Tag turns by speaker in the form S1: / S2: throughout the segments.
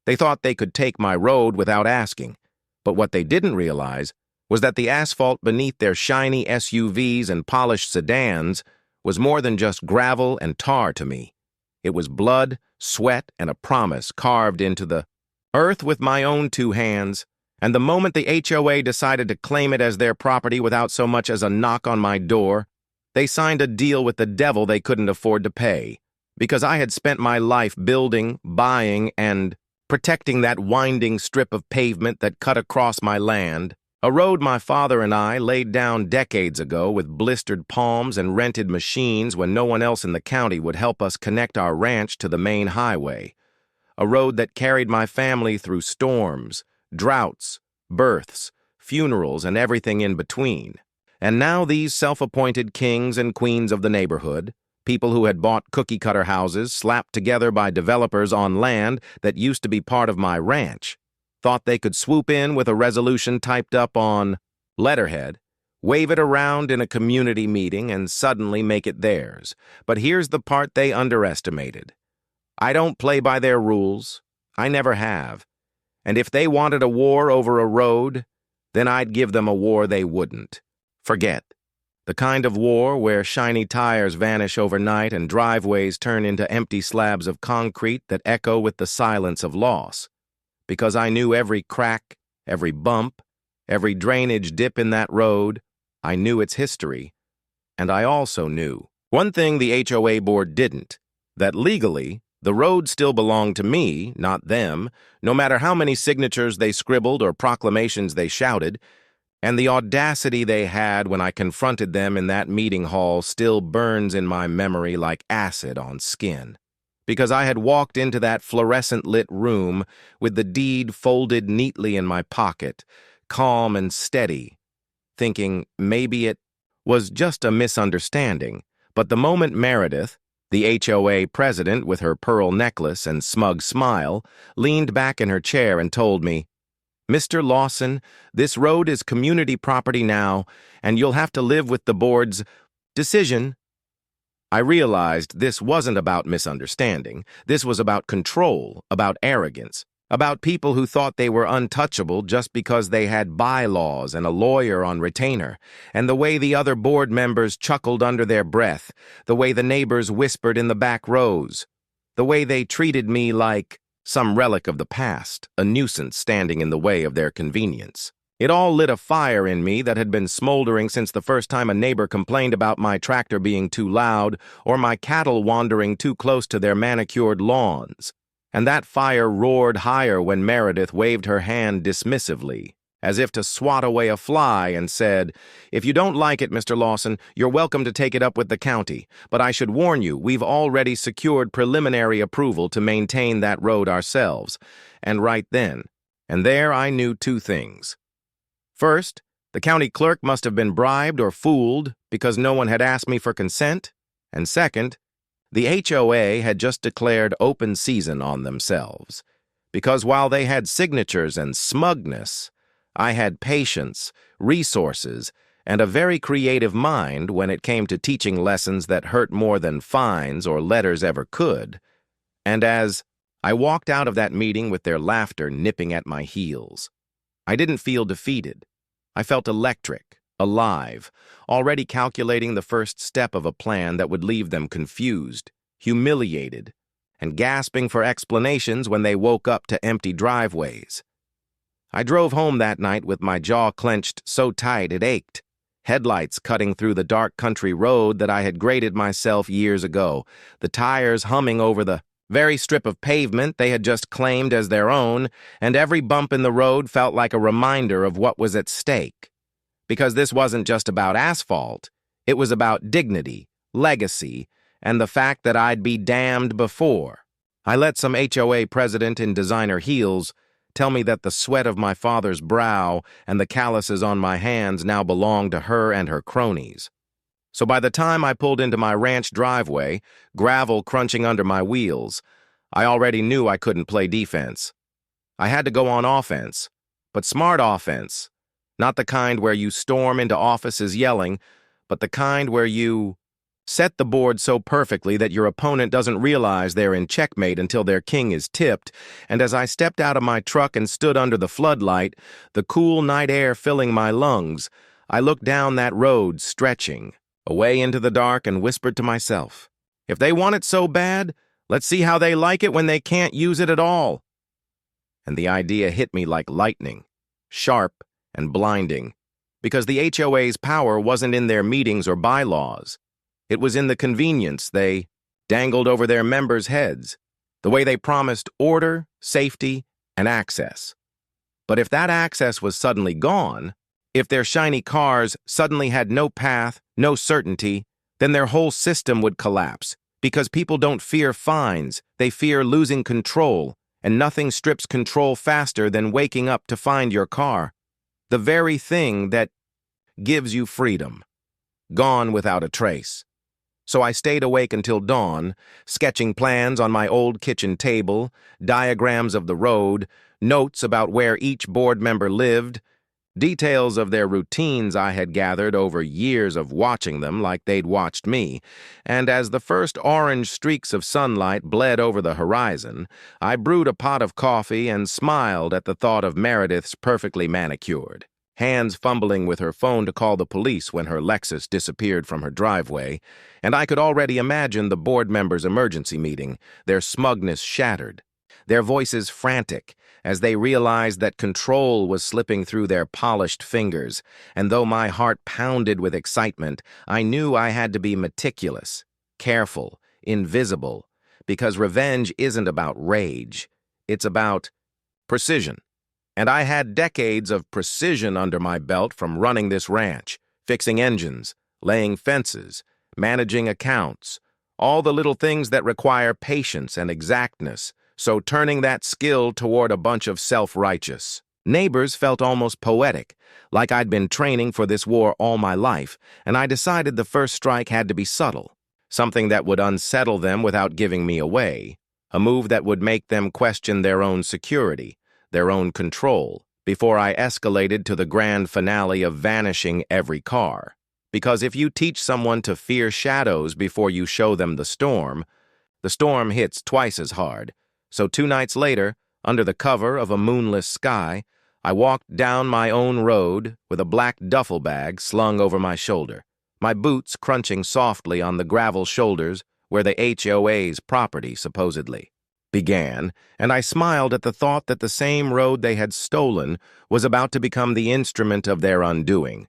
S1: They thought they could take my road without asking, but what they didn't realize was that the asphalt beneath their shiny SUVs and polished sedans was more than just gravel and tar to me. It was blood, sweat, and a promise carved into the earth with my own two hands, and the moment the HOA decided to claim it as their property without so much as a knock on my door, they signed a deal with the devil they couldn't afford to pay, because I had spent my life building, buying, and protecting that winding strip of pavement that cut across my land, a road my father and I laid down decades ago with blistered palms and rented machines when no one else in the county would help us connect our ranch to the main highway, a road that carried my family through storms, droughts, births, funerals, and everything in between. And now these self-appointed kings and queens of the neighborhood, people who had bought cookie-cutter houses slapped together by developers on land that used to be part of my ranch, thought they could swoop in with a resolution typed up on letterhead, wave it around in a community meeting, and suddenly make it theirs. But here's the part they underestimated. I don't play by their rules. I never have. And if they wanted a war over a road, then I'd give them a war they wouldn't. Forget. The kind of war where shiny tires vanish overnight and driveways turn into empty slabs of concrete that echo with the silence of loss. Because I knew every crack, every bump, every drainage dip in that road, I knew its history. And I also knew one thing the HOA board didn't, that legally, the road still belonged to me, not them, no matter how many signatures they scribbled or proclamations they shouted, and the audacity they had when I confronted them in that meeting hall still burns in my memory like acid on skin. Because I had walked into that fluorescent-lit room with the deed folded neatly in my pocket, calm and steady, thinking maybe it was just a misunderstanding. But the moment Meredith, the HOA president with her pearl necklace and smug smile, leaned back in her chair and told me, "Mr. Lawson, this road is community property now, and you'll have to live with the board's decision," I realized this wasn't about misunderstanding. This was about control, about arrogance, about people who thought they were untouchable just because they had bylaws and a lawyer on retainer, and the way the other board members chuckled under their breath, the way the neighbors whispered in the back rows, the way they treated me like some relic of the past, a nuisance standing in the way of their convenience. It all lit a fire in me that had been smoldering since the first time a neighbor complained about my tractor being too loud or my cattle wandering too close to their manicured lawns. And that fire roared higher when Meredith waved her hand dismissively, as if to swat away a fly, and said, "If you don't like it, Mr. Lawson, you're welcome to take it up with the county. But I should warn you, we've already secured preliminary approval to maintain that road ourselves." And right then and there I knew two things. First, the county clerk must have been bribed or fooled because no one had asked me for consent. And second, the HOA had just declared open season on themselves. Because while they had signatures and smugness, I had patience, resources, and a very creative mind when it came to teaching lessons that hurt more than fines or letters ever could. And as I walked out of that meeting with their laughter nipping at my heels, I didn't feel defeated. I felt electric, alive, already calculating the first step of a plan that would leave them confused, humiliated, and gasping for explanations when they woke up to empty driveways. I drove home that night with my jaw clenched so tight it ached, headlights cutting through the dark country road that I had graded myself years ago, the tires humming over the very strip of pavement they had just claimed as their own, and every bump in the road felt like a reminder of what was at stake. Because this wasn't just about asphalt, it was about dignity, legacy, and the fact that I'd be damned before. I let some HOA president in designer heels tell me that the sweat of my father's brow and the calluses on my hands now belonged to her and her cronies. So by the time I pulled into my ranch driveway, gravel crunching under my wheels, I already knew I couldn't play defense. I had to go on offense, but smart offense, not the kind where you storm into offices yelling, but the kind where you Set the board so perfectly that your opponent doesn't realize they're in checkmate until their king is tipped, and as I stepped out of my truck and stood under the floodlight, the cool night air filling my lungs, I looked down that road, stretching, away into the dark, and whispered to myself, if they want it so bad, let's see how they like it when they can't use it at all. And the idea hit me like lightning, sharp and blinding, because the HOA's power wasn't in their meetings or bylaws. It was in the convenience they dangled over their members' heads, the way they promised order, safety, and access. But if that access was suddenly gone, if their shiny cars suddenly had no path, no certainty, then their whole system would collapse, because people don't fear fines, they fear losing control, and nothing strips control faster than waking up to find your car, the very thing that gives you freedom, gone without a trace. So I stayed awake until dawn, sketching plans on my old kitchen table, diagrams of the road, notes about where each board member lived, details of their routines I had gathered over years of watching them like they'd watched me, and as the first orange streaks of sunlight bled over the horizon, I brewed a pot of coffee and smiled at the thought of Meredith's perfectly manicured, hands fumbling with her phone to call the police when her Lexus disappeared from her driveway, and I could already imagine the board members' emergency meeting, their smugness shattered, their voices frantic as they realized that control was slipping through their polished fingers, and though my heart pounded with excitement, I knew I had to be meticulous, careful, invisible, because revenge isn't about rage, it's about precision. And I had decades of precision under my belt from running this ranch, fixing engines, laying fences, managing accounts, all the little things that require patience and exactness, so turning that skill toward a bunch of self-righteous neighbors felt almost poetic, like I'd been training for this war all my life, and I decided the first strike had to be subtle, something that would unsettle them without giving me away, a move that would make them question their own security, their own control, before I escalated to the grand finale of vanishing every car. Because if you teach someone to fear shadows before you show them the storm hits twice as hard. So 2 nights later, under the cover of a moonless sky, I walked down my own road with a black duffel bag slung over my shoulder, my boots crunching softly on the gravel shoulders where the HOA's property supposedly began, and I smiled at the thought that the same road they had stolen was about to become the instrument of their undoing.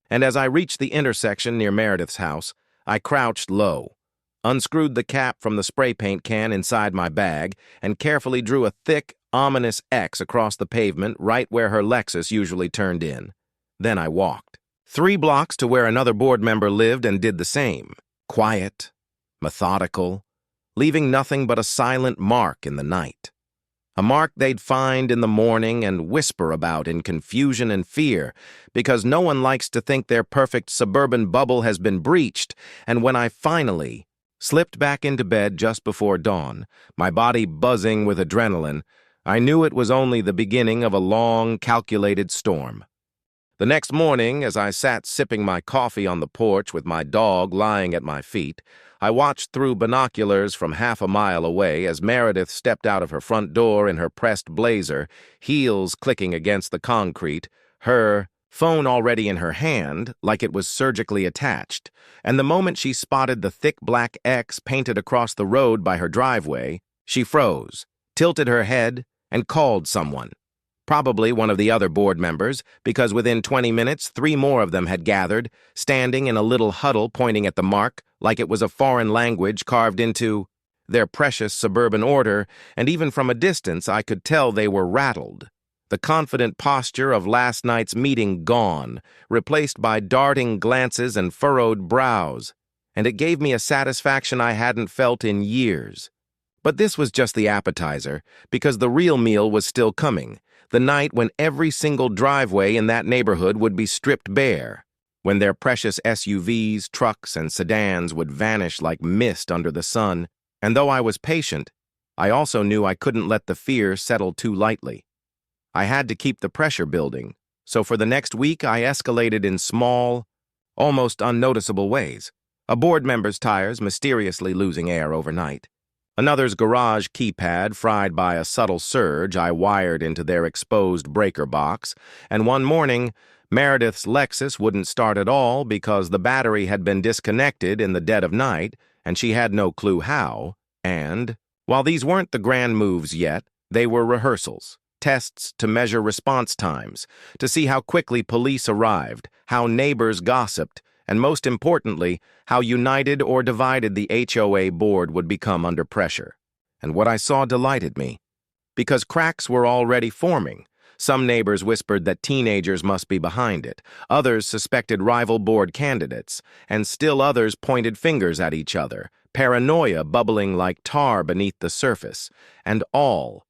S1: And as I reached the intersection near Meredith's house, I crouched low, unscrewed the cap from the spray paint can inside my bag, and carefully drew a thick, ominous X across the pavement right where her Lexus usually turned in. Then I walked 3 blocks to where another board member lived and did the same, quiet, methodical, leaving nothing but a silent mark in the night. A mark they'd find in the morning and whisper about in confusion and fear, because no one likes to think their perfect suburban bubble has been breached, and when I finally slipped back into bed just before dawn, my body buzzing with adrenaline, I knew it was only the beginning of a long, calculated storm. The next morning, as I sat sipping my coffee on the porch with my dog lying at my feet, I watched through binoculars from half a mile away as Meredith stepped out of her front door in her pressed blazer, heels clicking against the concrete, her phone already in her hand, like it was surgically attached, and the moment she spotted the thick black X painted across the road by her driveway, she froze, tilted her head, and called someone. Probably one of the other board members, because within 20 minutes, 3 more of them had gathered, standing in a little huddle pointing at the mark, like it was a foreign language carved into their precious suburban order, and even from a distance I could tell they were rattled. The confident posture of last night's meeting gone, replaced by darting glances and furrowed brows, and it gave me a satisfaction I hadn't felt in years. But this was just the appetizer, because the real meal was still coming, the night when every single driveway in that neighborhood would be stripped bare, when their precious SUVs, trucks, and sedans would vanish like mist under the sun, and though I was patient, I also knew I couldn't let the fear settle too lightly. I had to keep the pressure building, so for the next week I escalated in small, almost unnoticeable ways. A board member's tires mysteriously losing air overnight. Another's garage keypad fried by a subtle surge I wired into their exposed breaker box, and one morning, Meredith's Lexus wouldn't start at all because the battery had been disconnected in the dead of night, and she had no clue how, and, while these weren't the grand moves yet, they were rehearsals, tests to measure response times, to see how quickly police arrived, how neighbors gossiped, and most importantly, how united or divided the HOA board would become under pressure. And what I saw delighted me, because cracks were already forming. Some neighbors whispered that teenagers must be behind it, others suspected rival board candidates, and still others pointed fingers at each other, paranoia bubbling like tar beneath the surface, and all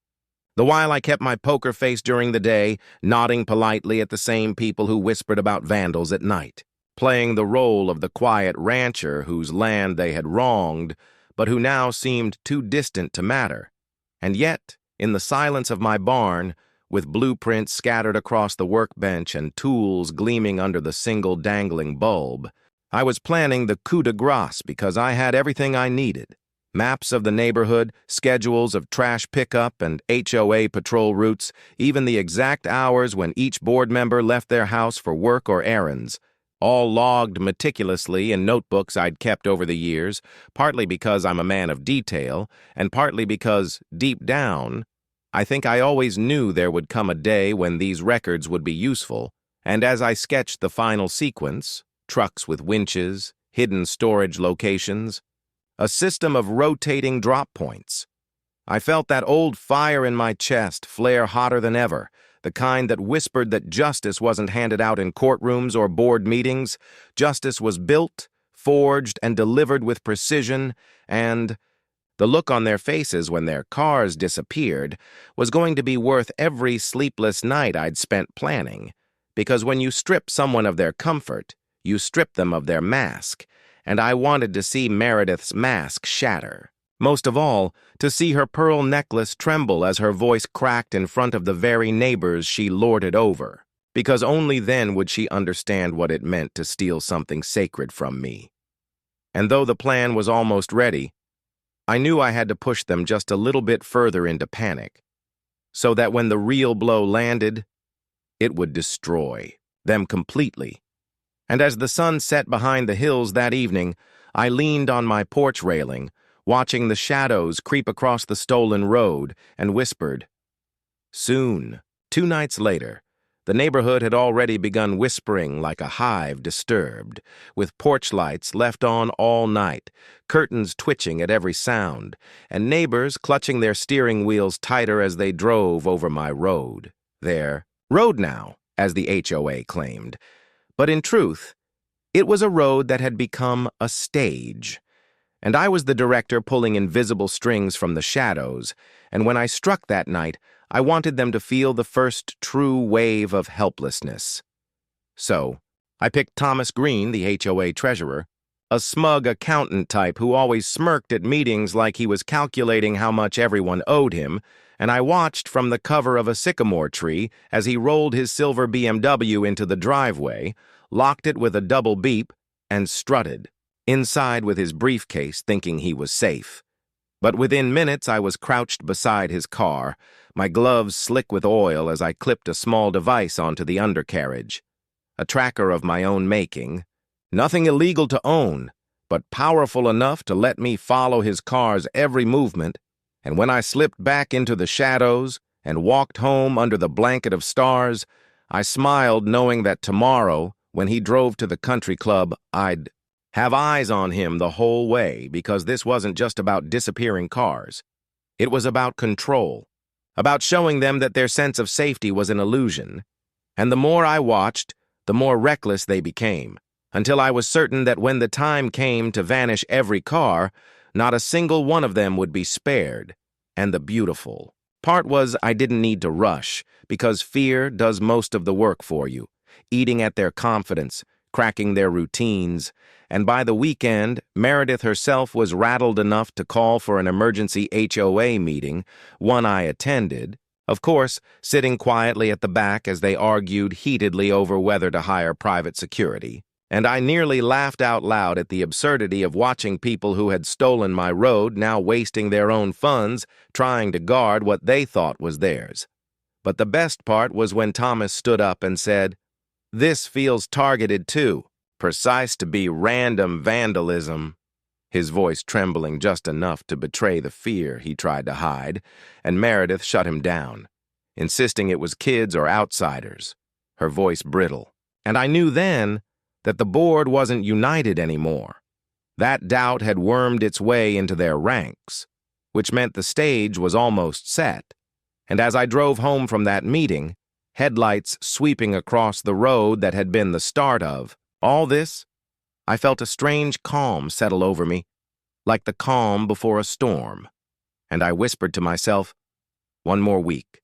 S1: the while I kept my poker face during the day, nodding politely at the same people who whispered about vandals at night, playing the role of the quiet rancher whose land they had wronged, but who now seemed too distant to matter. And yet, in the silence of my barn, with blueprints scattered across the workbench and tools gleaming under the single dangling bulb, I was planning the coup de grace because I had everything I needed. Maps of the neighborhood, schedules of trash pickup and HOA patrol routes, even the exact hours when each board member left their house for work or errands, all logged meticulously in notebooks I'd kept over the years, partly because I'm a man of detail, and partly because, deep down, I think I always knew there would come a day when these records would be useful, and as I sketched the final sequence, trucks with winches, hidden storage locations, a system of rotating drop points, I felt that old fire in my chest flare hotter than ever, the kind that whispered that justice wasn't handed out in courtrooms or board meetings. Justice was built, forged, and delivered with precision, and the look on their faces when their cars disappeared was going to be worth every sleepless night I'd spent planning, because when you strip someone of their comfort, you strip them of their mask, and I wanted to see Meredith's mask shatter. Most of all, to see her pearl necklace tremble as her voice cracked in front of the very neighbors she lorded over, because only then would she understand what it meant to steal something sacred from me. And though the plan was almost ready, I knew I had to push them just a little bit further into panic, so that when the real blow landed, it would destroy them completely. And as the sun set behind the hills that evening, I leaned on my porch railing, watching the shadows creep across the stolen road, and whispered. Soon, 2 nights later, the neighborhood had already begun whispering like a hive disturbed, with porch lights left on all night, curtains twitching at every sound, and neighbors clutching their steering wheels tighter as they drove over my road. Their road now, as the HOA claimed. But in truth, it was a road that had become a stage, and I was the director pulling invisible strings from the shadows, and when I struck that night, I wanted them to feel the first true wave of helplessness. So, I picked Thomas Green, the HOA treasurer, a smug accountant type who always smirked at meetings like he was calculating how much everyone owed him, and I watched from the cover of a sycamore tree as he rolled his silver BMW into the driveway, locked it with a double beep, and strutted, inside with his briefcase thinking he was safe. But within minutes I was crouched beside his car, my gloves slick with oil as I clipped a small device onto the undercarriage. A tracker of my own making, nothing illegal to own, but powerful enough to let me follow his car's every movement, and when I slipped back into the shadows and walked home under the blanket of stars, I smiled knowing that tomorrow, when he drove to the country club, I'd have eyes on him the whole way, because this wasn't just about disappearing cars. It was about control, about showing them that their sense of safety was an illusion. And the more I watched, the more reckless they became, until I was certain that when the time came to vanish every car, not a single one of them would be spared. And the beautiful part was I didn't need to rush, because fear does most of the work for you, eating at their confidence, cracking their routines, and by the weekend, Meredith herself was rattled enough to call for an emergency HOA meeting, one I attended, of course, sitting quietly at the back as they argued heatedly over whether to hire private security. And I nearly laughed out loud at the absurdity of watching people who had stolen my road now wasting their own funds trying to guard what they thought was theirs. But the best part was when Thomas stood up and said, "This feels targeted too, precise to be random vandalism," his voice trembling just enough to betray the fear he tried to hide, and Meredith shut him down, insisting it was kids or outsiders, her voice brittle. And I knew then that the board wasn't united anymore. That doubt had wormed its way into their ranks, which meant the stage was almost set. And as I drove home from that meeting, headlights sweeping across the road that had been the start of all this, I felt a strange calm settle over me, like the calm before a storm. And I whispered to myself, one more week,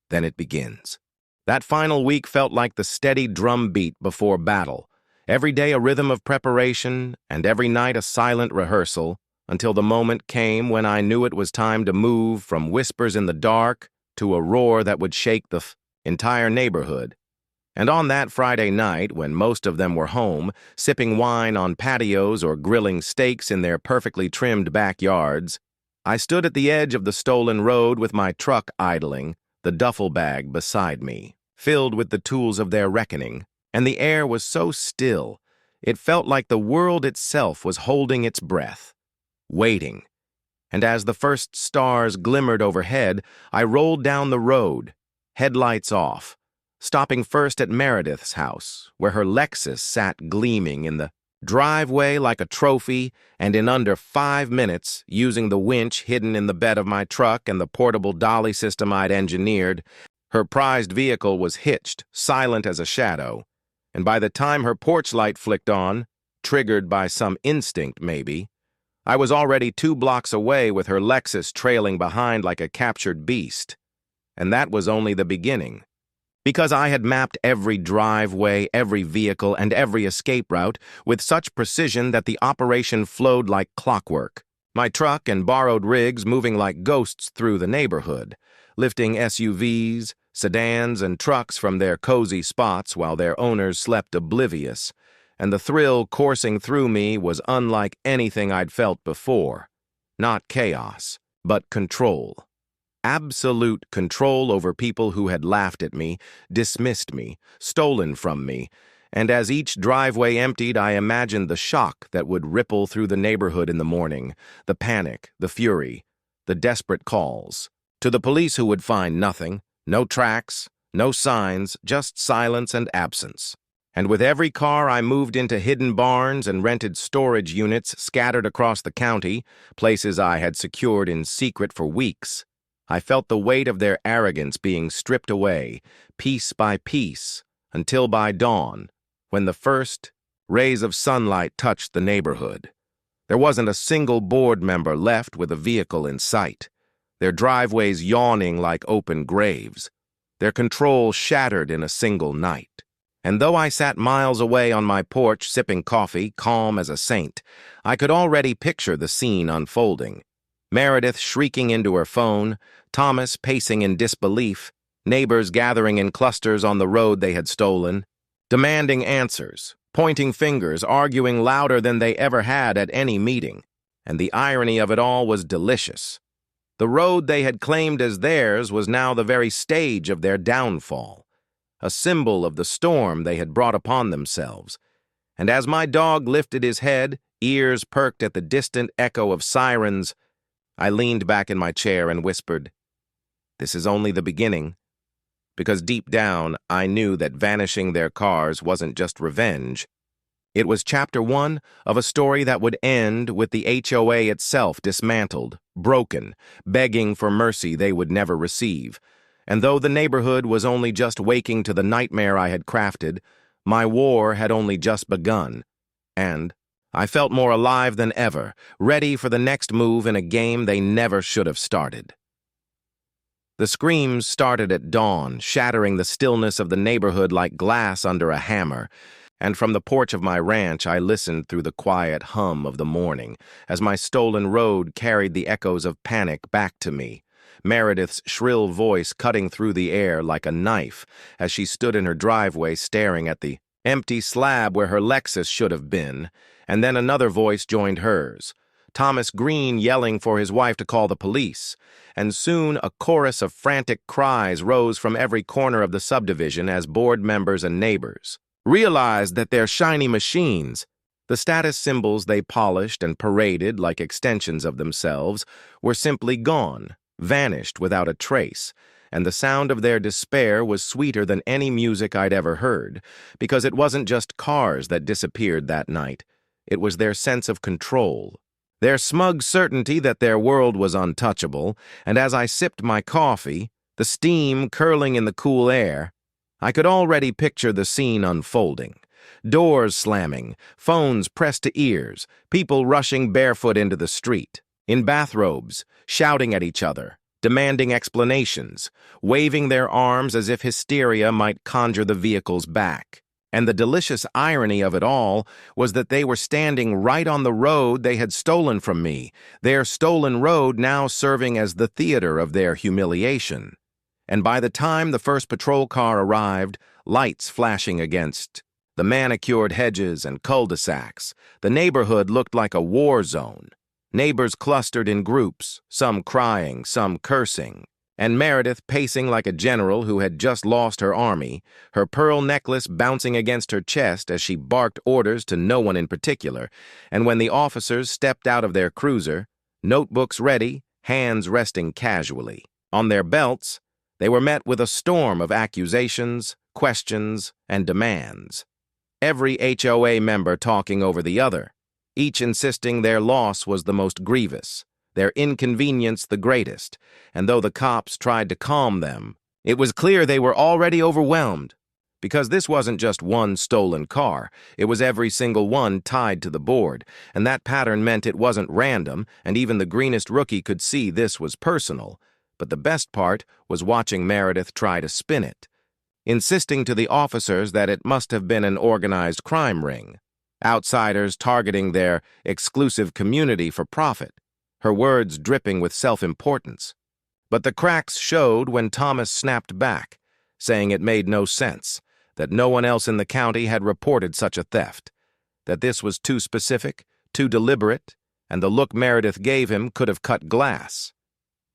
S1: then it begins. That final week felt like the steady drumbeat before battle, every day a rhythm of preparation, and every night a silent rehearsal, until the moment came when I knew it was time to move from whispers in the dark to a roar that would shake the entire neighborhood. And on that Friday night, when most of them were home, sipping wine on patios or grilling steaks in their perfectly trimmed backyards, I stood at the edge of the stolen road with my truck idling, the duffel bag beside me, filled with the tools of their reckoning, and the air was so still, it felt like the world itself was holding its breath, waiting. And as the first stars glimmered overhead, I rolled down the road, headlights off, stopping first at Meredith's house, where her Lexus sat gleaming in the driveway like a trophy, and in under 5 minutes, using the winch hidden in the bed of my truck and the portable dolly system I'd engineered, her prized vehicle was hitched, silent as a shadow, and by the time her porch light flicked on, triggered by some instinct maybe, I was already 2 blocks away with her Lexus trailing behind like a captured beast. And that was only the beginning. Because I had mapped every driveway, every vehicle, and every escape route with such precision that the operation flowed like clockwork. My truck and borrowed rigs moving like ghosts through the neighborhood, lifting SUVs, sedans, and trucks from their cozy spots while their owners slept oblivious, and the thrill coursing through me was unlike anything I'd felt before. Not chaos, but control. Absolute control over people who had laughed at me, dismissed me, stolen from me, and as each driveway emptied, I imagined the shock that would ripple through the neighborhood in the morning, the panic, the fury, the desperate calls. To the police who would find nothing, no tracks, no signs, just silence and absence. And with every car I moved into hidden barns and rented storage units scattered across the county, places I had secured in secret for weeks, I felt the weight of their arrogance being stripped away, piece by piece, until by dawn, when the first rays of sunlight touched the neighborhood. There wasn't a single board member left with a vehicle in sight, their driveways yawning like open graves, their control shattered in a single night. And though I sat miles away on my porch sipping coffee, calm as a saint, I could already picture the scene unfolding. Meredith shrieking into her phone, Thomas pacing in disbelief, neighbors gathering in clusters on the road they had stolen, demanding answers, pointing fingers, arguing louder than they ever had at any meeting. And the irony of it all was delicious. The road they had claimed as theirs was now the very stage of their downfall, a symbol of the storm they had brought upon themselves. And as my dog lifted his head, ears perked at the distant echo of sirens, I leaned back in my chair and whispered, "This is only the beginning," because deep down I knew that vanishing their cars wasn't just revenge. It was chapter 1 of a story that would end with the HOA itself dismantled, broken, begging for mercy they would never receive. And though the neighborhood was only just waking to the nightmare I had crafted, my war had only just begun, and I felt more alive than ever, ready for the next move in a game they never should have started. The screams started at dawn, shattering the stillness of the neighborhood like glass under a hammer, and from the porch of my ranch I listened through the quiet hum of the morning as my stolen road carried the echoes of panic back to me, Meredith's shrill voice cutting through the air like a knife as she stood in her driveway staring at the Empty slab where her Lexus should have been, and then another voice joined hers. Thomas Green yelling for his wife to call the police, and soon a chorus of frantic cries rose from every corner of the subdivision as board members and neighbors realized that their shiny machines, the status symbols they polished and paraded like extensions of themselves, were simply gone, vanished without a trace, and the sound of their despair was sweeter than any music I'd ever heard, because it wasn't just cars that disappeared that night. It was their sense of control, their smug certainty that their world was untouchable, and as I sipped my coffee, the steam curling in the cool air, I could already picture the scene unfolding. Doors slamming, phones pressed to ears, people rushing barefoot into the street, in bathrobes, shouting at each other, demanding explanations, waving their arms as if hysteria might conjure the vehicles back. And the delicious irony of it all was that they were standing right on the road they had stolen from me, their stolen road now serving as the theater of their humiliation. And by the time the first patrol car arrived, lights flashing against the manicured hedges and cul-de-sacs, the neighborhood looked like a war zone. Neighbors clustered in groups, some crying, some cursing, and Meredith pacing like a general who had just lost her army, her pearl necklace bouncing against her chest as she barked orders to no one in particular, and when the officers stepped out of their cruiser, notebooks ready, hands resting casually. On their belts, they were met with a storm of accusations, questions, and demands. Every HOA member talking over the other, each insisting their loss was the most grievous, their inconvenience the greatest, and though the cops tried to calm them, it was clear they were already overwhelmed, because this wasn't just one stolen car, it was every single one tied to the board, and that pattern meant it wasn't random, and even the greenest rookie could see this was personal. But the best part was watching Meredith try to spin it, insisting to the officers that it must have been an organized crime ring, outsiders targeting their exclusive community for profit, her words dripping with self-importance. But the cracks showed when Thomas snapped back, saying it made no sense, that no one else in the county had reported such a theft, that this was too specific, too deliberate, and the look Meredith gave him could have cut glass.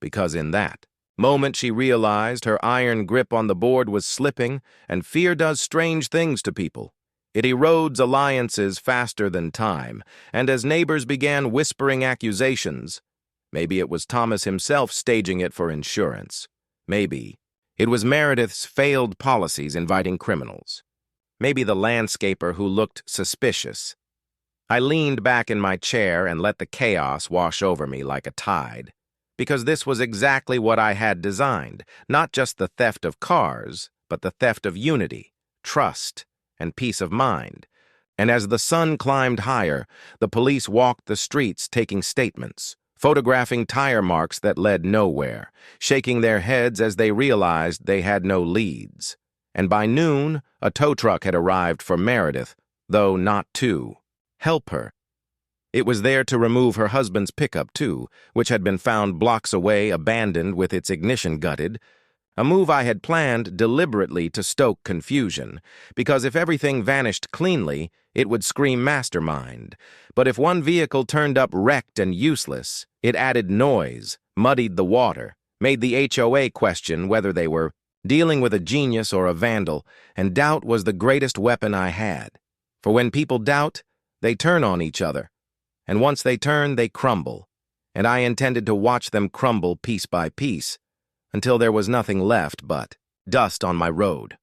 S1: Because in that moment she realized her iron grip on the board was slipping, and fear does strange things to people. It erodes alliances faster than time, and as neighbors began whispering accusations, maybe it was Thomas himself staging it for insurance. Maybe it was Meredith's failed policies inviting criminals. Maybe the landscaper who looked suspicious. I leaned back in my chair and let the chaos wash over me like a tide. Because this was exactly what I had designed, not just the theft of cars, but the theft of unity, trust, and peace of mind. And as the sun climbed higher, the police walked the streets taking statements, photographing tire marks that led nowhere, shaking their heads as they realized they had no leads. And by noon, a tow truck had arrived for Meredith, though not to help her. It was there to remove her husband's pickup, too, which had been found blocks away, abandoned with its ignition gutted, a move I had planned deliberately to stoke confusion, because if everything vanished cleanly, it would scream mastermind. But if one vehicle turned up wrecked and useless, it added noise, muddied the water, made the HOA question whether they were dealing with a genius or a vandal, and doubt was the greatest weapon I had. For when people doubt, they turn on each other. And once they turn, they crumble, and I intended to watch them crumble piece by piece, until there was nothing left but dust on my road.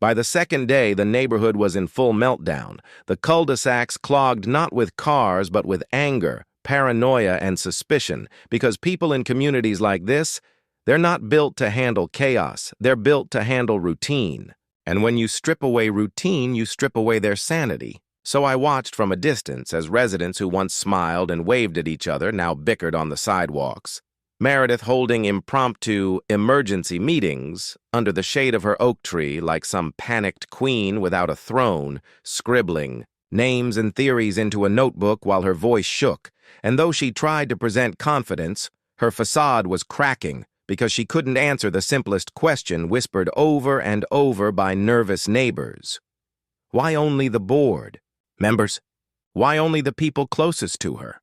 S1: By the second day, the neighborhood was in full meltdown, the cul-de-sacs clogged not with cars but with anger, paranoia, and suspicion, because people in communities like this, they're not built to handle chaos, they're built to handle routine. And when you strip away routine, you strip away their sanity. So I watched from a distance as residents who once smiled and waved at each other now bickered on the sidewalks. Meredith holding impromptu emergency meetings under the shade of her oak tree like some panicked queen without a throne, scribbling names and theories into a notebook while her voice shook, and though she tried to present confidence, her facade was cracking because she couldn't answer the simplest question whispered over and over by nervous neighbors. Why only the board members? Why only the people closest to her?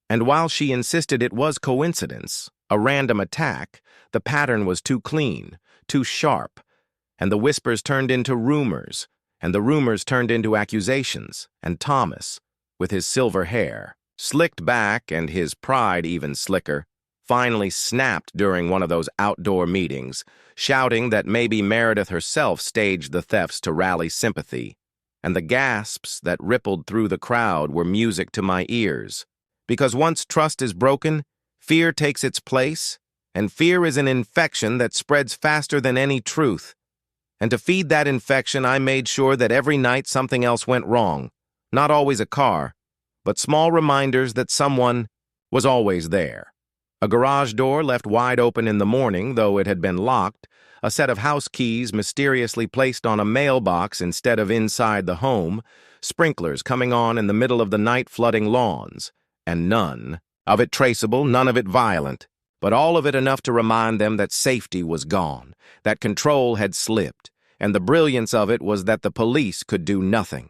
S1: And while she insisted it was coincidence, a random attack, the pattern was too clean, too sharp, and the whispers turned into rumors, and the rumors turned into accusations, and Thomas, with his silver hair, slicked back and his pride even slicker, finally snapped during one of those outdoor meetings, shouting that maybe Meredith herself staged the thefts to rally sympathy, and the gasps that rippled through the crowd were music to my ears. Because once trust is broken, fear takes its place, and fear is an infection that spreads faster than any truth. And to feed that infection, I made sure that every night something else went wrong. Not always a car, but small reminders that someone was always there. A garage door left wide open in the morning, though it had been locked, a set of house keys mysteriously placed on a mailbox instead of inside the home, sprinklers coming on in the middle of the night flooding lawns, and none of it traceable, none of it violent, but all of it enough to remind them that safety was gone, that control had slipped, and the brilliance of it was that the police could do nothing.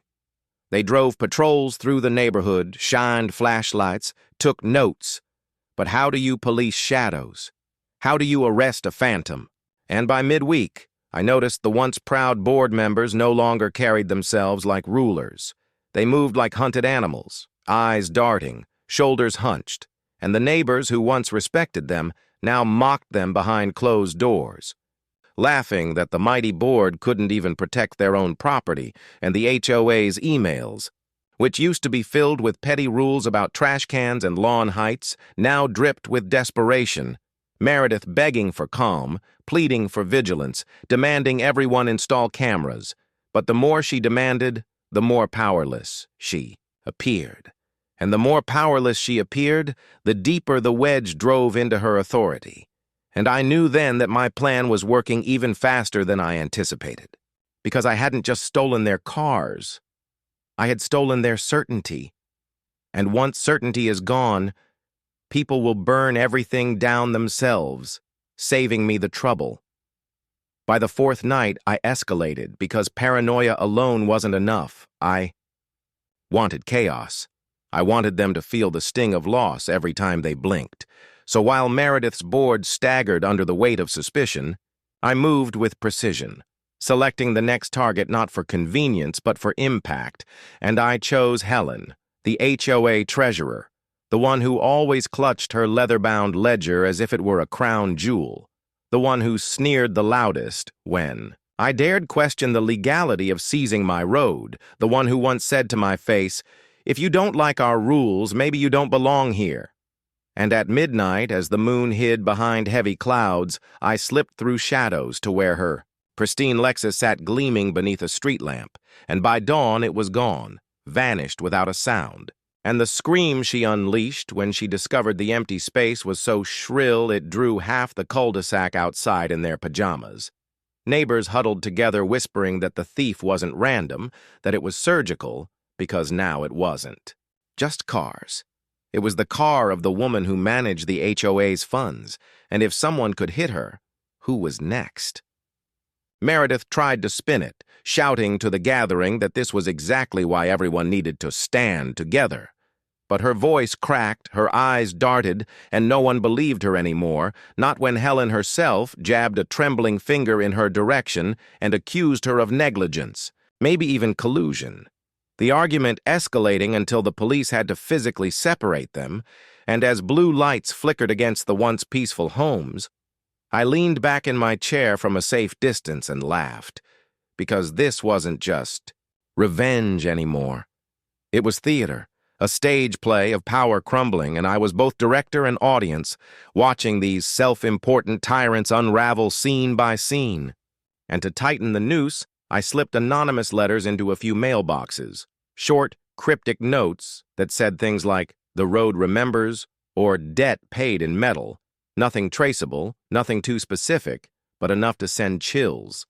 S1: They drove patrols through the neighborhood, shined flashlights, took notes. But how do you police shadows? How do you arrest a phantom? And by midweek, I noticed the once proud board members no longer carried themselves like rulers. They moved like hunted animals, eyes darting, shoulders hunched, and the neighbors who once respected them now mocked them behind closed doors, laughing that the mighty board couldn't even protect their own property, and the HOA's emails, which used to be filled with petty rules about trash cans and lawn heights, now dripped with desperation, Meredith begging for calm, pleading for vigilance, demanding everyone install cameras. But the more she demanded, the more powerless she appeared. And the more powerless she appeared, the deeper the wedge drove into her authority. And I knew then that my plan was working even faster than I anticipated, because I hadn't just stolen their cars. I had stolen their certainty. And once certainty is gone, people will burn everything down themselves, saving me the trouble. By the fourth night, I escalated because paranoia alone wasn't enough. I wanted chaos. I wanted them to feel the sting of loss every time they blinked. So while Meredith's board staggered under the weight of suspicion, I moved with precision, selecting the next target not for convenience but for impact, and I chose Helen, the HOA treasurer, the one who always clutched her leather-bound ledger as if it were a crown jewel, the one who sneered the loudest when I dared question the legality of seizing my road, the one who once said to my face, "If you don't like our rules, maybe you don't belong here." And at midnight, as the moon hid behind heavy clouds, I slipped through shadows to where her pristine Lexus sat gleaming beneath a street lamp, and by dawn it was gone, vanished without a sound. And the scream she unleashed when she discovered the empty space was so shrill it drew half the cul-de-sac outside in their pajamas. Neighbors huddled together whispering that the thief wasn't random, that it was surgical, because now it wasn't. Just cars. It was the car of the woman who managed the HOA's funds, and if someone could hit her, who was next? Meredith tried to spin it, shouting to the gathering that this was exactly why everyone needed to stand together. But her voice cracked, her eyes darted, and no one believed her anymore, not when Helen herself jabbed a trembling finger in her direction and accused her of negligence, maybe even collusion. The argument escalating until the police had to physically separate them, and as blue lights flickered against the once peaceful homes, I leaned back in my chair from a safe distance and laughed, because this wasn't just revenge anymore. It was theater, a stage play of power crumbling, and I was both director and audience, watching these self-important tyrants unravel scene by scene. And to tighten the noose, I slipped anonymous letters into a few mailboxes, short, cryptic notes that said things like, "The road remembers," or "Debt paid in metal." Nothing traceable, nothing too specific, but enough to send chills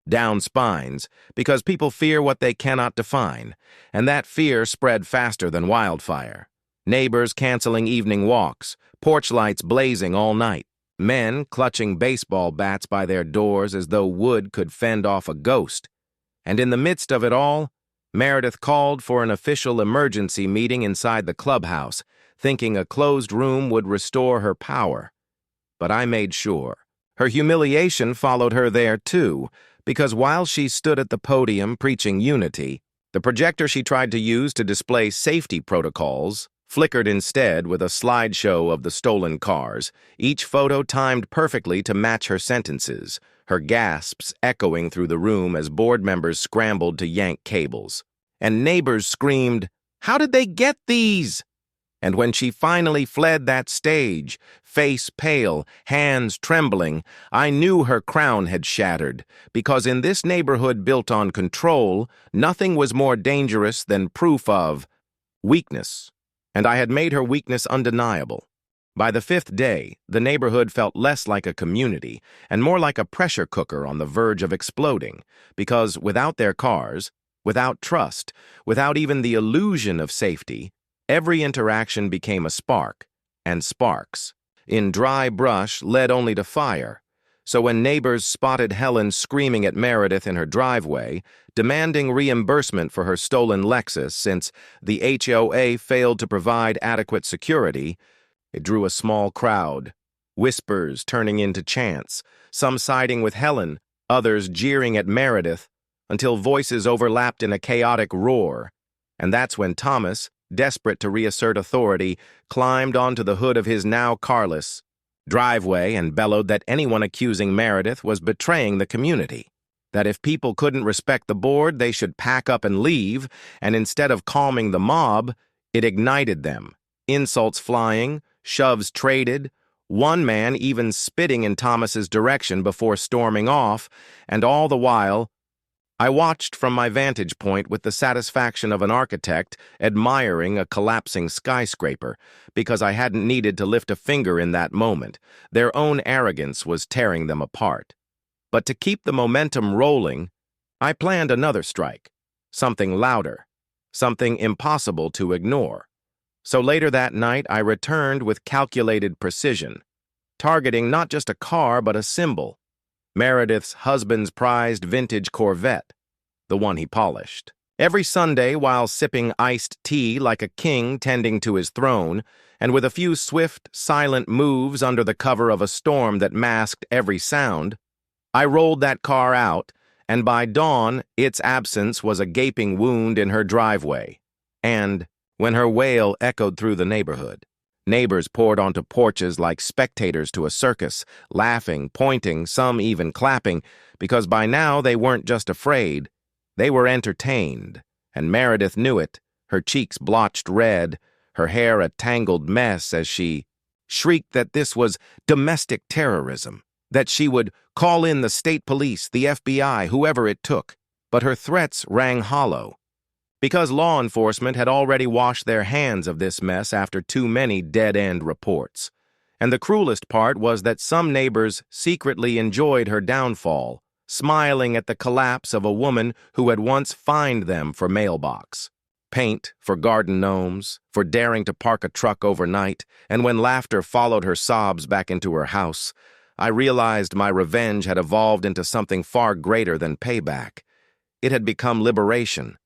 S1: down spines, because people fear what they cannot define, and that fear spread faster than wildfire. Neighbors canceling evening walks, porch lights blazing all night, men clutching baseball bats by their doors as though wood could fend off a ghost. And in the midst of it all, Meredith called for an official emergency meeting inside the clubhouse, thinking a closed room would restore her power. But I made sure. Her humiliation followed her there too, because while she stood at the podium preaching unity, the projector she tried to use to display safety protocols flickered instead with a slideshow of the stolen cars, each photo timed perfectly to match her sentences, her gasps echoing through the room as board members scrambled to yank cables. And neighbors screamed, "How did they get these?" And when she finally fled that stage, face pale, hands trembling, I knew her crown had shattered, because in this neighborhood built on control, nothing was more dangerous than proof of weakness. And I had made her weakness undeniable. By the 5th day, the neighborhood felt less like a community and more like a pressure cooker on the verge of exploding, because without their cars, without trust, without even the illusion of safety, every interaction became a spark, and sparks, in dry brush, led only to fire. So when neighbors spotted Helen screaming at Meredith in her driveway, demanding reimbursement for her stolen Lexus since the HOA failed to provide adequate security, it drew a small crowd, whispers turning into chants, some siding with Helen, others jeering at Meredith, until voices overlapped in a chaotic roar. And that's when Thomas, desperate to reassert authority, climbed onto the hood of his now carless driveway and bellowed that anyone accusing Meredith was betraying the community, that if people couldn't respect the board, they should pack up and leave, and instead of calming the mob, it ignited them, insults flying, shoves traded, one man even spitting in Thomas's direction before storming off, and all the while, I watched from my vantage point with the satisfaction of an architect admiring a collapsing skyscraper, because I hadn't needed to lift a finger in that moment. Their own arrogance was tearing them apart. But to keep the momentum rolling, I planned another strike, something louder, something impossible to ignore. So later that night, I returned with calculated precision, targeting not just a car but a symbol, Meredith's husband's prized vintage Corvette, the one he polished. Every Sunday, while sipping iced tea like a king tending to his throne, and with a few swift, silent moves under the cover of a storm that masked every sound, I rolled that car out, and by dawn, its absence was a gaping wound in her driveway. And when her wail echoed through the neighborhood, neighbors poured onto porches like spectators to a circus, laughing, pointing, some even clapping, because by now they weren't just afraid, they were entertained, and Meredith knew it, her cheeks blotched red, her hair a tangled mess as she shrieked that this was domestic terrorism, that she would call in the state police, the FBI, whoever it took. But her threats rang hollow, because law enforcement had already washed their hands of this mess after too many dead-end reports. And the cruelest part was that some neighbors secretly enjoyed her downfall, smiling at the collapse of a woman who had once fined them for mailbox, paint for garden gnomes, for daring to park a truck overnight, and when laughter followed her sobs back into her house, I realized my revenge had evolved into something far greater than payback. It had become liberation.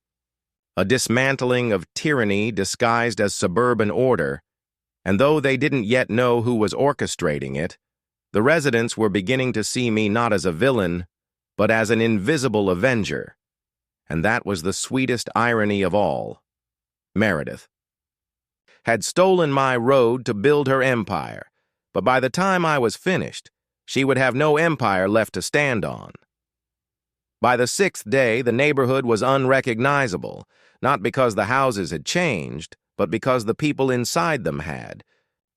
S1: A dismantling of tyranny disguised as suburban order, and though they didn't yet know who was orchestrating it, the residents were beginning to see me not as a villain, but as an invisible avenger. And that was the sweetest irony of all. Meredith had stolen my road to build her empire, but by the time I was finished, she would have no empire left to stand on. By the 6th day, the neighborhood was unrecognizable, not because the houses had changed, but because the people inside them had.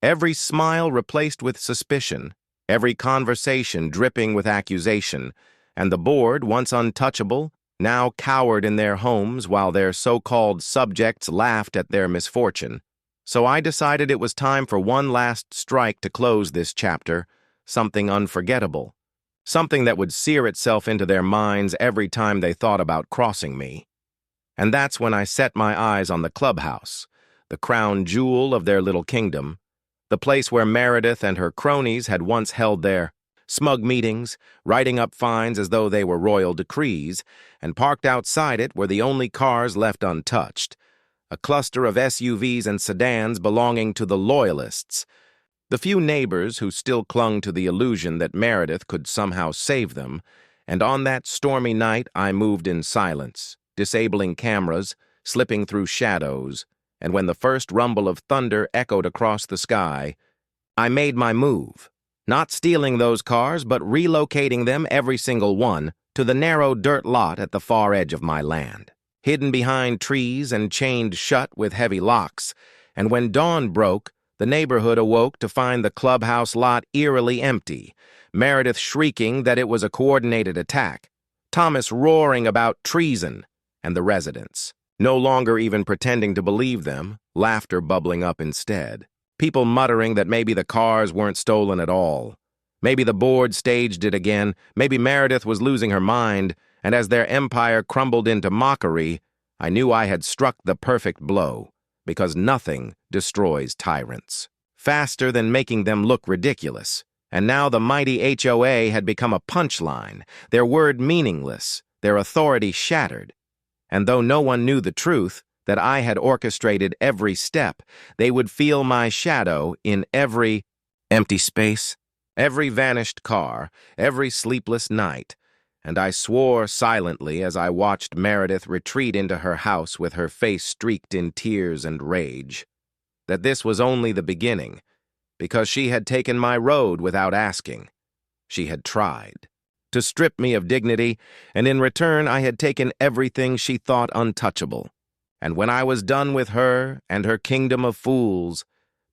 S1: Every smile replaced with suspicion, every conversation dripping with accusation, and the board, once untouchable, now cowered in their homes while their so-called subjects laughed at their misfortune. So I decided it was time for one last strike to close this chapter, something unforgettable, something that would sear itself into their minds every time they thought about crossing me. And that's when I set my eyes on the clubhouse, the crown jewel of their little kingdom, the place where Meredith and her cronies had once held their smug meetings, writing up fines as though they were royal decrees, and parked outside it were the only cars left untouched, a cluster of SUVs and sedans belonging to the loyalists, the few neighbors who still clung to the illusion that Meredith could somehow save them, and on that stormy night I moved in silence, disabling cameras, slipping through shadows, and when the first rumble of thunder echoed across the sky, I made my move, not stealing those cars but relocating them, every single one, to the narrow dirt lot at the far edge of my land, hidden behind trees and chained shut with heavy locks, and when dawn broke, the neighborhood awoke to find the clubhouse lot eerily empty, Meredith shrieking that it was a coordinated attack, Thomas roaring about treason, and the residents, no longer even pretending to believe them, laughter bubbling up instead. People muttering that maybe the cars weren't stolen at all. Maybe the board staged it again, maybe Meredith was losing her mind, and as their empire crumbled into mockery, I knew I had struck the perfect blow, because nothing destroys tyrants faster than making them look ridiculous. And now the mighty HOA had become a punchline, their word meaningless, their authority shattered. And though no one knew the truth, that I had orchestrated every step, they would feel my shadow in every empty space, every vanished car, every sleepless night, and I swore silently as I watched Meredith retreat into her house with her face streaked in tears and rage, that this was only the beginning, because she had taken my road without asking. She had tried to strip me of dignity, and in return I had taken everything she thought untouchable. And when I was done with her and her kingdom of fools,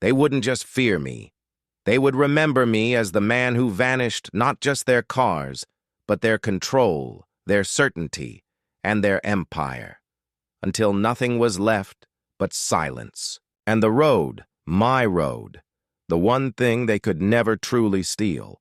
S1: they wouldn't just fear me. They would remember me as the man who vanished not just their cars, but their control, their certainty, and their empire, until nothing was left but silence. And the road, my road, the one thing they could never truly steal,